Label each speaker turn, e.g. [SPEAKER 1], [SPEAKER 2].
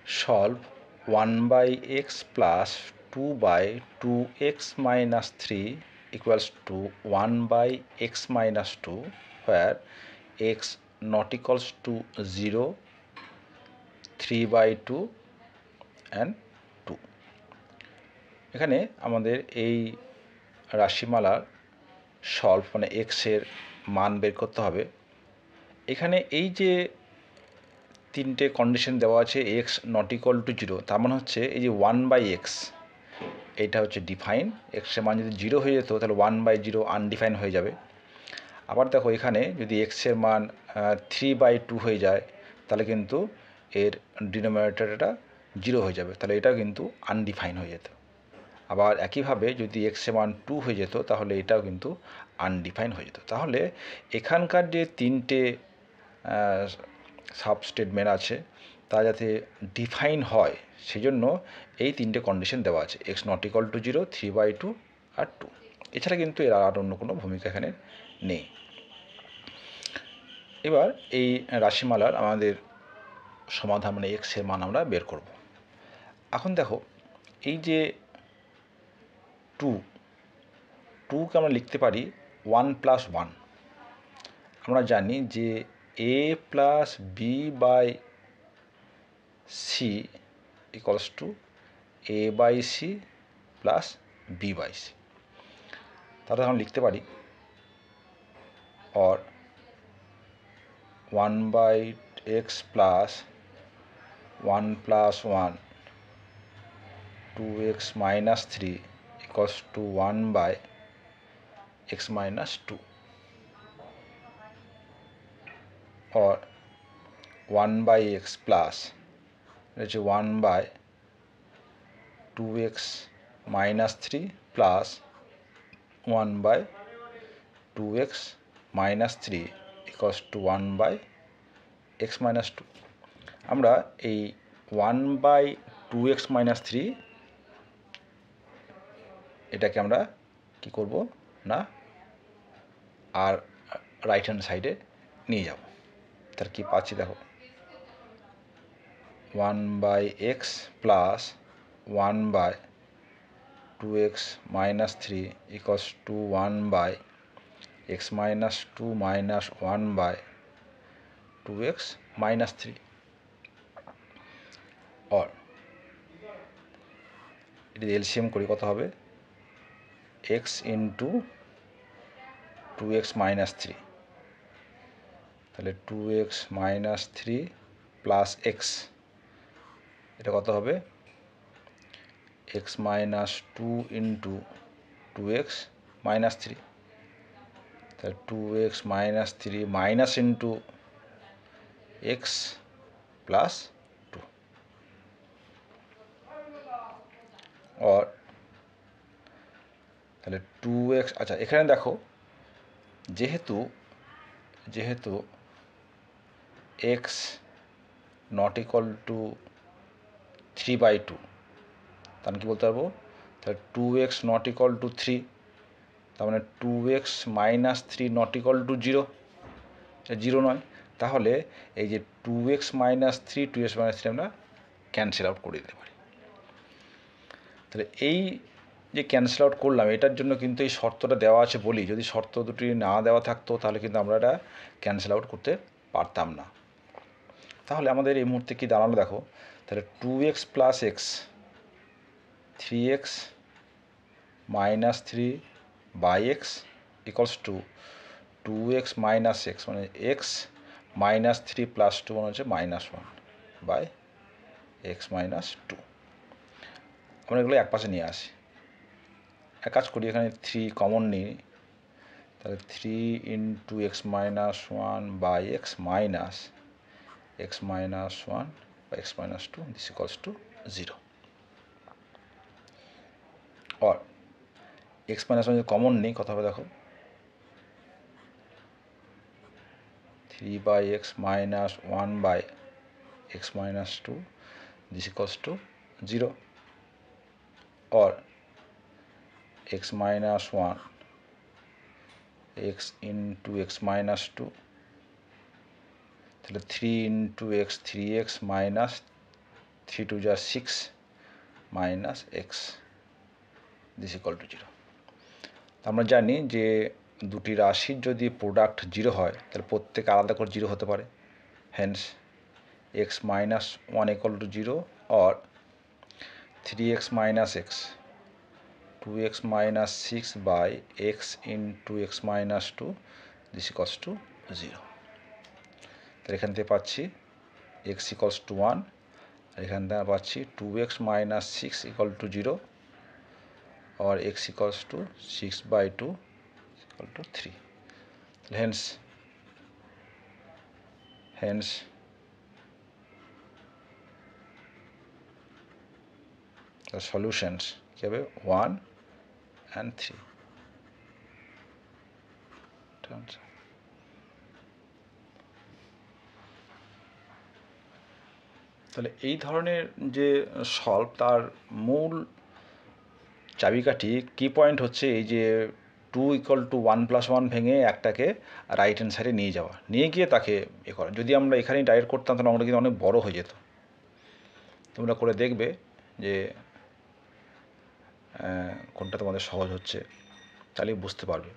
[SPEAKER 1] solve 1 by x plus 2 by 2x minus 3 equals to 1 by x minus 2, where x not equals to 0, 3 by 2 and 2. এখানে আমাদের এই রাশিমালার solve মানে x এর মান বের করতে হবে। এখানে এই যে তিনটে কন্ডিশন দেওয়া আছে এক্স নট ইকুয়াল টু 0, তার মানে হচ্ছে এই যে 1 বাই এক্স এইটা হচ্ছে ডিফাইন। এক্সের মান যদি 0 হয়ে যেত তাহলে 1 বাই 0 আনডিফাইন হয়ে যাবে। আবার দেখো এখানে যদি এক্সের মান 3 বাই 2 হয়ে যায় তাহলে কিন্তু এর ডিনোমিনেটরটা 0 হয়ে যাবে, তাহলে এটাও কিন্তু আনডিফাইন হয়ে যেত। আবার একইভাবে যদি এক্সের মান 2 হয়ে যেত তাহলে এটাও কিন্তু আনডিফাইন হয়ে যেত। তাহলে এখানকার যে তিনটে সাব স্টেটমেন্ট আছে তা যাতে ডিফাইন হয় সেই জন্য এই তিনটে কন্ডিশন দেওয়া আছে, x not equal to 0, 3 by 2 আর 2। এছাড়া কিন্তু এর আর অন্য কোনো ভূমিকা এখানে নেই। এবার এই রাশিমালার আমাদের সমাধান মানে এক্সের মান আমরা বের করব। এখন দেখো এই যে 2কে আমরা লিখতে পারি 1 প্লাস 1। আমরা জানি যে a plus B by C equals to a by C plus B by C. তাহলে আমরা লিখতে পারি or 1 by x plus 1 plus 1 2x minus 3 equals to 1 by x minus 2, or 1 by x plus 1 by 2x minus 3 plus 1 by 2x minus 3 equals to 1 by x minus 2। আমরা এই 1 by 2x minus 3 এটাকে আমরা কি করব না আর right hand সাইডে নিয়ে যাব। তার কি পাচ্ছি দেখো 1 by x plus 1 by 2x minus 3 equals to 1 by x minus 2 minus 1 by 2x minus 3, or এটি এলসিএম করি কত হবে x ইন্টু 2x মাইনাস 3, তাহলে 2x মাইনাস 3 প্লাস এক্স, এটা কত হবে x minus 2 into 2x minus 3, তাহলে 2x minus 3 minus into x plus 2, or তাহলে 2x। আচ্ছা এখানে দেখো যেহেতু x not equal to 3 by 2, তাহলে কি বলতে পারবো তাহলে 2x নট ইকুয়াল টু 3, তার মানে 2x minus 3 not equal to 0, 0 নয়। তাহলে এই যে 2x মাইনাস 3 2x মাইনাস 3 আমরা ক্যান্সেল আউট করে দিতে পারি। তাহলে এই যে ক্যান্সেল আউট করলাম এটার জন্য কিন্তু এই শর্তটা দেওয়া আছে বলি, যদি শর্ত দুটি না দেওয়া থাকতো তাহলে কিন্তু আমরা এটা ক্যান্সেল আউট করতে পারতাম না। তাহলে আমাদের এই মুহূর্তে কি দাঁড়ালো দেখো, তাহলে 2x plus x 3x minus 3 by x equals to 2x minus x, মানে এক্স মাইনাস 3 প্লাস 2 মানে হচ্ছে মাইনাস 1 বাই এক্স মাইনাস 2। আমরা এগুলো এক পাশে নিয়ে আসি, এক কাজ করি এখানে 3 কমন নিই, তাহলে 3 into x minus 1 by x minus x minus 1 by x minus 2, this equals to 0, or x minus 1 common নেই কত হবে দেখো 3 by x minus 1 by x minus 2, this equals to 0, or x minus 1 x into x minus 2, তাহলে 3 into x 3x minus 3 2 যা 6 minus x this equal to 0। আমরা জানি যে দুটি রাশির যদি প্রোডাক্ট 0 হয় তাহলে প্রত্যেক আলাদা করে 0 হতে পারে, Haynes x minus 1 equal to 0 or 3x minus x 2x minus 6 by x into x minus 2 this equals to 0। তাহলে এখান থেকে পাচ্ছি x equals to 1 আর এখান থেকে পাচ্ছি 2x minus 6 equal to 0 or x equals to 6 by 2 equal to 3। hence the solutions কি হবে 1 and 3। তাহলে এই ধরনের যে সলভ তার মূল চাবিকাঠি কি পয়েন্ট হচ্ছে এই যে 2 ইকুয়াল টু 1 প্লাস 1 ভেঙে একটাকে রাইট হ্যান্ড সাইডে নিয়ে যাওয়া, নিয়ে গিয়ে তাকে এ করা। যদি আমরা এখানেই ডাইরেক্ট করতাম তাহলে অঙ্কটা কিন্তু অনেক বড় হয়ে যেত। তোমরা করে দেখবে যে কোনটা তোমাদের সহজ হচ্ছে, তাহলেই বুঝতে পারবে।